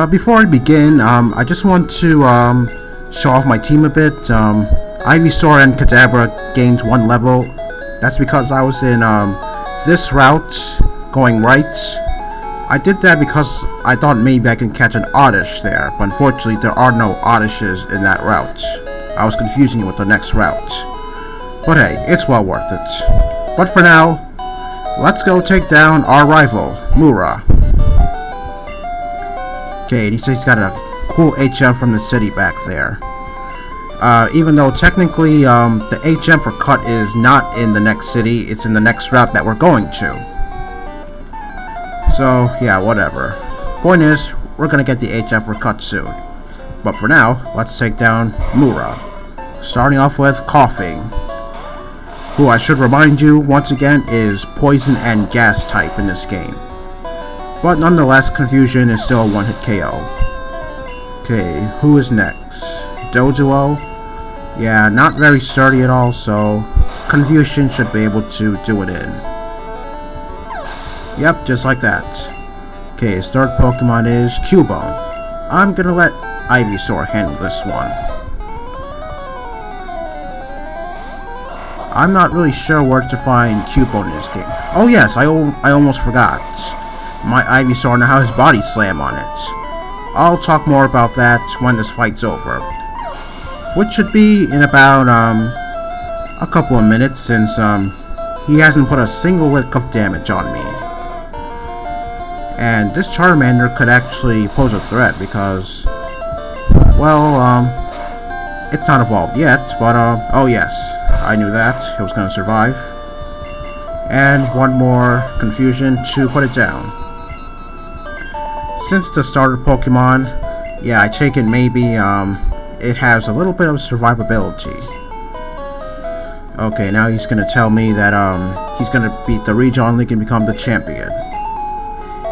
Before I begin, I just want to show off my team a bit. Ivysaur and Kadabra gained 1 level. That's because I was in this route, going right. I did that because I thought maybe I can catch an Oddish there, but unfortunately there are no Oddishes in that route. I was confusing it with the next route. But hey, it's well worth it. But for now, let's go take down our rival, Mura. Okay, and he says he's got a cool HM from the city back there. Even though technically the HM for Cut is not in the next city, it's in the next route that we're going to. So, yeah, whatever. Point is, we're gonna get the HM for Cut soon. But for now, let's take down Mura. Starting off with Coughing, who I should remind you, once again, is Poison and Gas type in this game. But nonetheless, Confusion is still a 1-hit KO. Okay, who is next? Doduo? Yeah, not very sturdy at all, so Confusion should be able to do it in. Yep, just like that. Okay, his third Pokemon is Cubone. I'm gonna let Ivysaur handle this one. I'm not really sure where to find Cubone in this game. Oh yes, I almost forgot. My Ivysaur now has Body Slam on it. I'll talk more about that when this fight's over, which should be in about a couple of minutes, since he hasn't put a single lick of damage on me. And this Charmander could actually pose a threat because, well, it's not evolved yet, but oh yes, I knew that it was gonna survive. And one more Confusion to put it down. Since the starter Pokemon, yeah, I take it maybe it has a little bit of survivability. Okay, now he's gonna tell me that he's gonna beat the Region League and become the champion.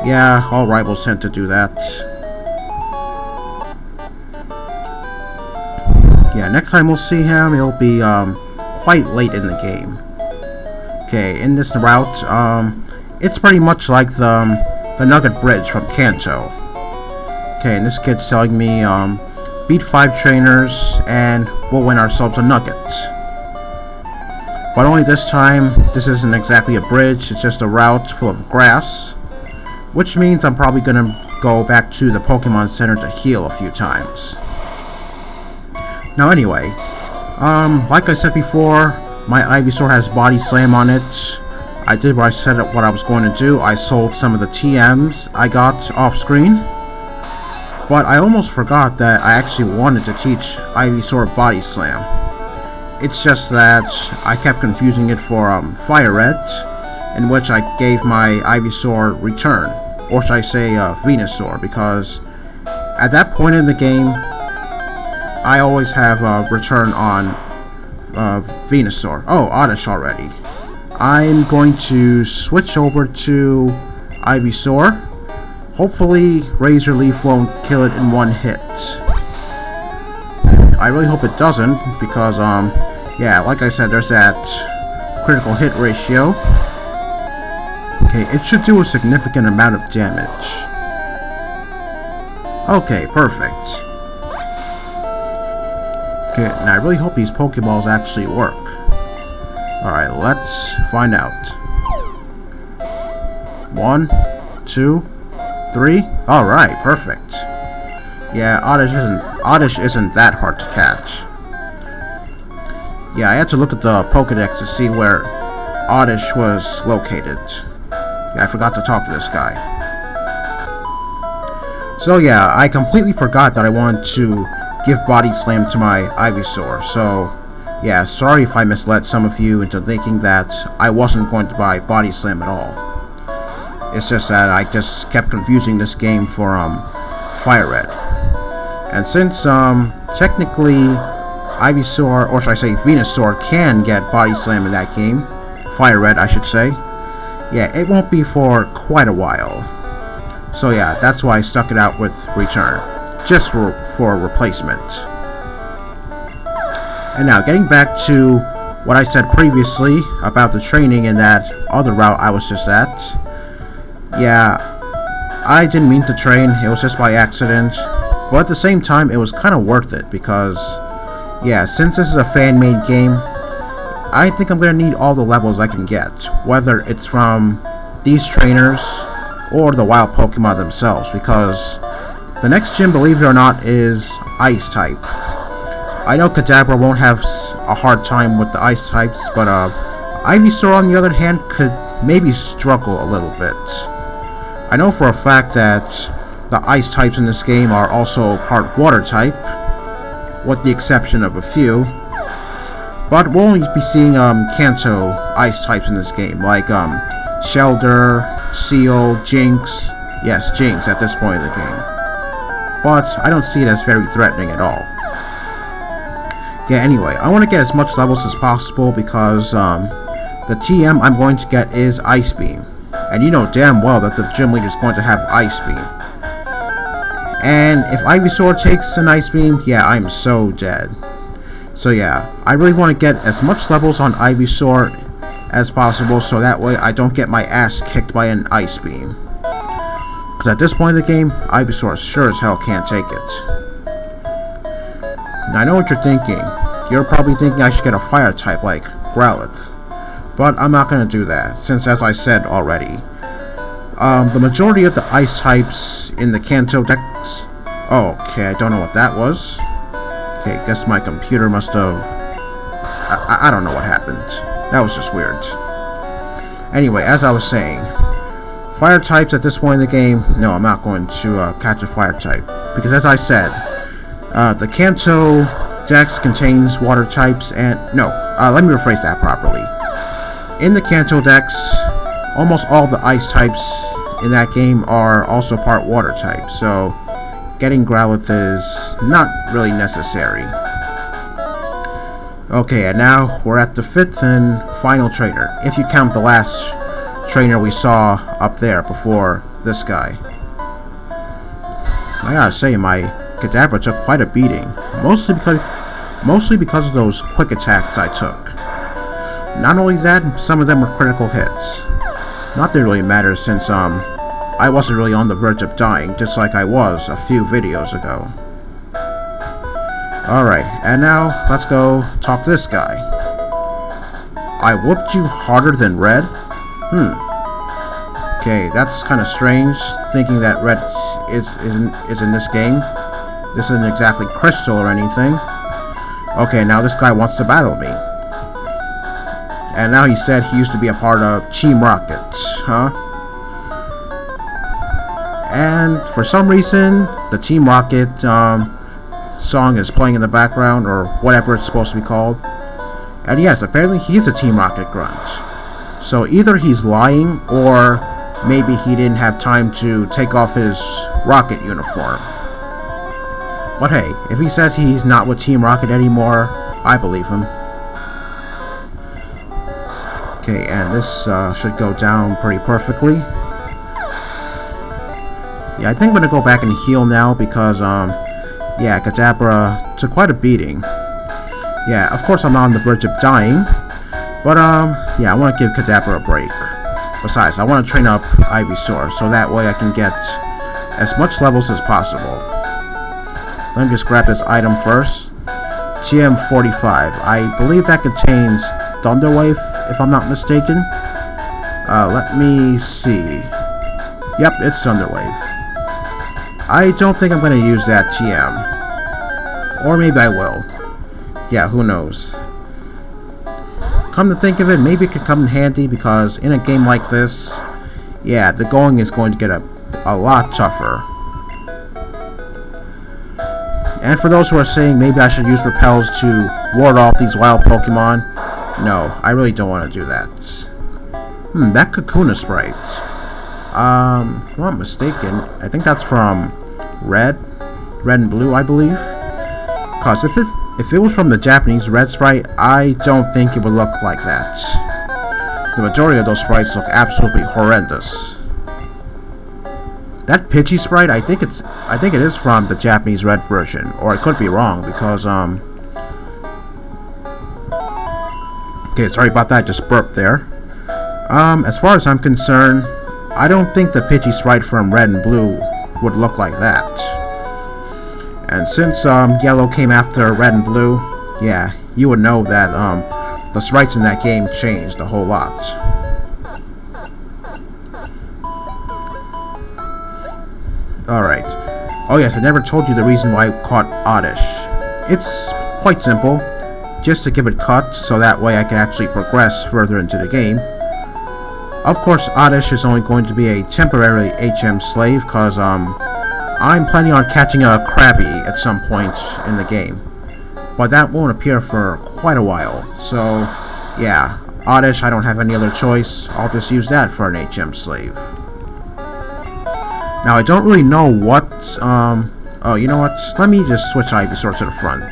Yeah, all rivals tend to do that. Yeah, next time we'll see him, it'll be quite late in the game. Okay, in this route, it's pretty much like the Nugget Bridge from Kanto. Okay, and this kid's telling me, beat 5 trainers and we'll win ourselves a nugget. But only this time, this isn't exactly a bridge, it's just a route full of grass. Which means I'm probably gonna go back to the Pokemon Center to heal a few times. Now anyway, like I said before, my Ivysaur has Body Slam on it. I did what I said what I was going to do. I sold some of the TMs I got off screen. But I almost forgot that I actually wanted to teach Ivysaur Body Slam. It's just that I kept confusing it for Fire Red, in which I gave my Ivysaur Return, or should I say Venusaur, because at that point in the game, I always have Return on Venusaur. Oh, Oddish already. I'm going to switch over to Ivysaur. Hopefully, Razor Leaf won't kill it in 1 hit. I really hope it doesn't, because, yeah, like I said, there's that critical hit ratio. Okay, it should do a significant amount of damage. Okay, perfect. Okay, and I really hope these Pokeballs actually work. Alright, let's find out. 1, 2, 3. Alright, perfect. Yeah, Oddish isn't that hard to catch. Yeah, I had to look at the Pokedex to see where Oddish was located. Yeah, I forgot to talk to this guy. So yeah, I completely forgot that I wanted to give Body Slam to my Ivysaur, so yeah, sorry if I misled some of you into thinking that I wasn't going to buy Body Slam at all. It's just that I just kept confusing this game for Fire Red. And since technically Ivysaur, or should I say Venusaur, can get Body Slam in that game, Fire Red I should say, yeah, it won't be for quite a while. So yeah, that's why I stuck it out with Return, just for a replacement. And now, getting back to what I said previously about the training in that other route I was just at. Yeah, I didn't mean to train, it was just by accident. But at the same time, it was kind of worth it because, yeah, since this is a fan-made game, I think I'm going to need all the levels I can get, whether it's from these trainers or the wild Pokemon themselves, because the next gym, believe it or not, is Ice type. I know Kadabra won't have a hard time with the Ice types, but Ivysaur, on the other hand, could maybe struggle a little bit. I know for a fact that the Ice types in this game are also part Water type, with the exception of a few. But we'll only be seeing Kanto Ice types in this game, like Shelder, Seal, Jinx. Yes, Jinx at this point in the game. But I don't see it as very threatening at all. Yeah, anyway, I want to get as much levels as possible because the TM I'm going to get is Ice Beam. And you know damn well that the gym leader is going to have Ice Beam. And if Ivysaur takes an Ice Beam, yeah, I'm so dead. So yeah, I really want to get as much levels on Ivysaur as possible so that way I don't get my ass kicked by an Ice Beam. Because at this point in the game, Ivysaur sure as hell can't take it. Now I know what you're thinking. You're probably thinking I should get a Fire type like Growlithe. But I'm not going to do that, since as I said already, the majority of the Ice types in the Kanto decks... Oh, okay, I don't know what that was. Okay, guess my computer must have... I don't know what happened. That was just weird. Anyway, as I was saying, Fire types at this point in the game, no, I'm not going to catch a Fire type. Because as I said, the Kanto decks contains Water types and... No, let me rephrase that properly. In the Kanto decks, almost all the Ice types in that game are also part Water type, so getting Growlithe is not really necessary. Okay, and now we're at the 5th and final trainer, if you count the last trainer we saw up there before this guy. I gotta say, my Kadabra took quite a beating, mostly because of those quick attacks I took. Not only that, some of them were critical hits. Not that it really matters since I wasn't really on the verge of dying, just like I was a few videos ago. Alright, and now let's go talk to this guy. I whooped you harder than Red? Okay, that's kind of strange, thinking that Red is in this game. This isn't exactly Crystal or anything. Okay, now this guy wants to battle me. And now he said he used to be a part of Team Rocket, huh? And for some reason, the Team Rocket song is playing in the background, or whatever it's supposed to be called. And yes, apparently he's a Team Rocket grunt. So either he's lying, or maybe he didn't have time to take off his Rocket uniform. But hey, if he says he's not with Team Rocket anymore, I believe him. Okay, and this should go down pretty perfectly. Yeah, I think I'm going to go back and heal now because, yeah, Kadabra took quite a beating. Yeah, of course I'm not on the verge of dying, but, yeah, I want to give Kadabra a break. Besides, I want to train up Ivysaur, so that way I can get as much levels as possible. Let me just grab this item first. TM45. I believe that contains Thunder Wave, if I'm not mistaken. Let me see. Yep, it's Thunder Wave. I don't think I'm going to use that TM. Or maybe I will. Yeah, who knows. Come to think of it, maybe it could come in handy because in a game like this, yeah, the going is going to get a lot tougher. And for those who are saying maybe I should use repels to ward off these wild Pokemon, no, I really don't want to do that. That Kakuna sprite. If I'm not mistaken, I think that's from Red and Blue, I believe. Cause if it was from the Japanese Red sprite, I don't think it would look like that. The majority of those sprites look absolutely horrendous. That Pidgey sprite, I think it is from the Japanese Red version, or I could be wrong because okay, sorry about that, just burped there. As far as I'm concerned, I don't think the Pidgey sprite from Red and Blue would look like that. And since Yellow came after Red and Blue, yeah, you would know that the sprites in that game changed a whole lot. Alright. Oh yes, I never told you the reason why I caught Oddish. It's quite simple. Just to give it cut, so that way I can actually progress further into the game. Of course, Oddish is only going to be a temporary HM slave, because I'm planning on catching a Krabby at some point in the game. But that won't appear for quite a while, so yeah, Oddish, I don't have any other choice. I'll just use that for an HM slave. Now, I don't really know what, oh, you know what? Let me just switch Ivysaur to the front.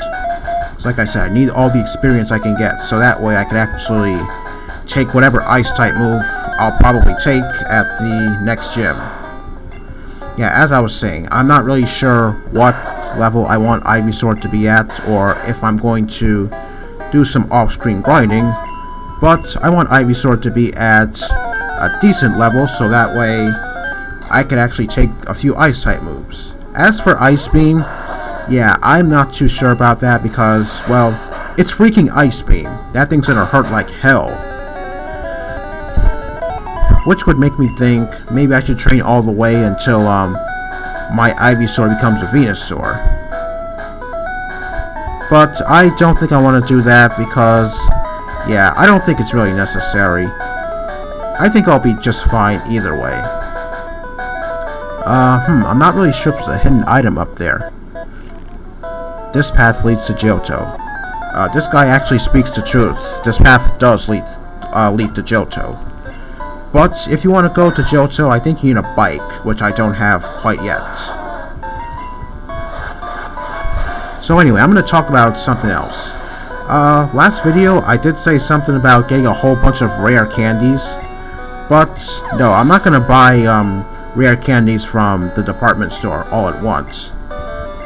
Like I said, I need all the experience I can get, so that way I can actually take whatever Ice-type move I'll probably take at the next gym. Yeah, as I was saying, I'm not really sure what level I want Ivysaur to be at, or if I'm going to do some off-screen grinding, but I want Ivysaur to be at a decent level, so that way I can actually take a few Ice-type moves. As for Ice Beam, yeah, I'm not too sure about that because, well, it's freaking Ice Beam. That thing's gonna hurt like hell. Which would make me think maybe I should train all the way until my Ivysaur becomes a Venusaur. But I don't think I want to do that because, yeah, I don't think it's really necessary. I think I'll be just fine either way. I'm not really sure if there's a hidden item up there. This path leads to Johto. This guy actually speaks the truth. This path does lead to Johto. But if you want to go to Johto, I think you need a bike, which I don't have quite yet. So anyway, I'm going to talk about something else. Last video, I did say something about getting a whole bunch of rare candies. But no, I'm not going to buy rare candies from the department store all at once.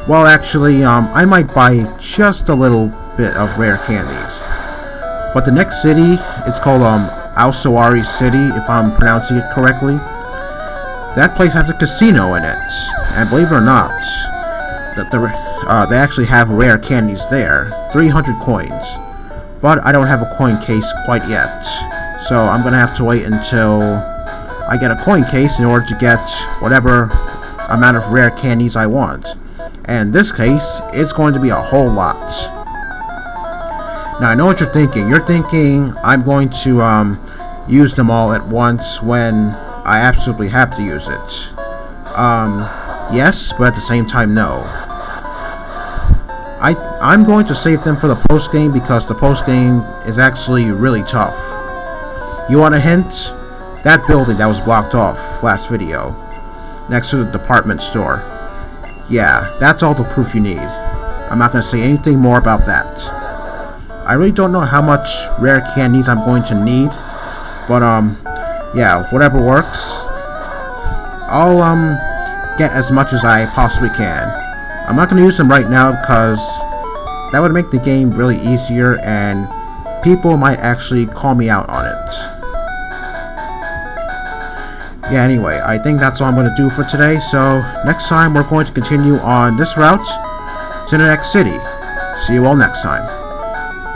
Well, actually, I might buy just a little bit of rare candies. But the next city, it's called Alsawari City, if I'm pronouncing it correctly. That place has a casino in it, and believe it or not, that they actually have rare candies there, 300 coins. But I don't have a coin case quite yet, so I'm gonna have to wait until I get a coin case in order to get whatever amount of rare candies I want. And in this case, it's going to be a whole lot. Now, I know what you're thinking. You're thinking I'm going to use them all at once when I absolutely have to use it. Yes, but at the same time, no. I'm going to save them for the post-game because the post-game is actually really tough. You want a hint? That building that was blocked off last video, next to the department store. Yeah, that's all the proof you need. I'm not going to say anything more about that. I really don't know how much rare candies I'm going to need, but yeah, whatever works. I'll get as much as I possibly can. I'm not going to use them right now because that would make the game really easier and people might actually call me out on it. Yeah, anyway, I think that's all I'm going to do for today, so next time we're going to continue on this route to the next city. See you all next time.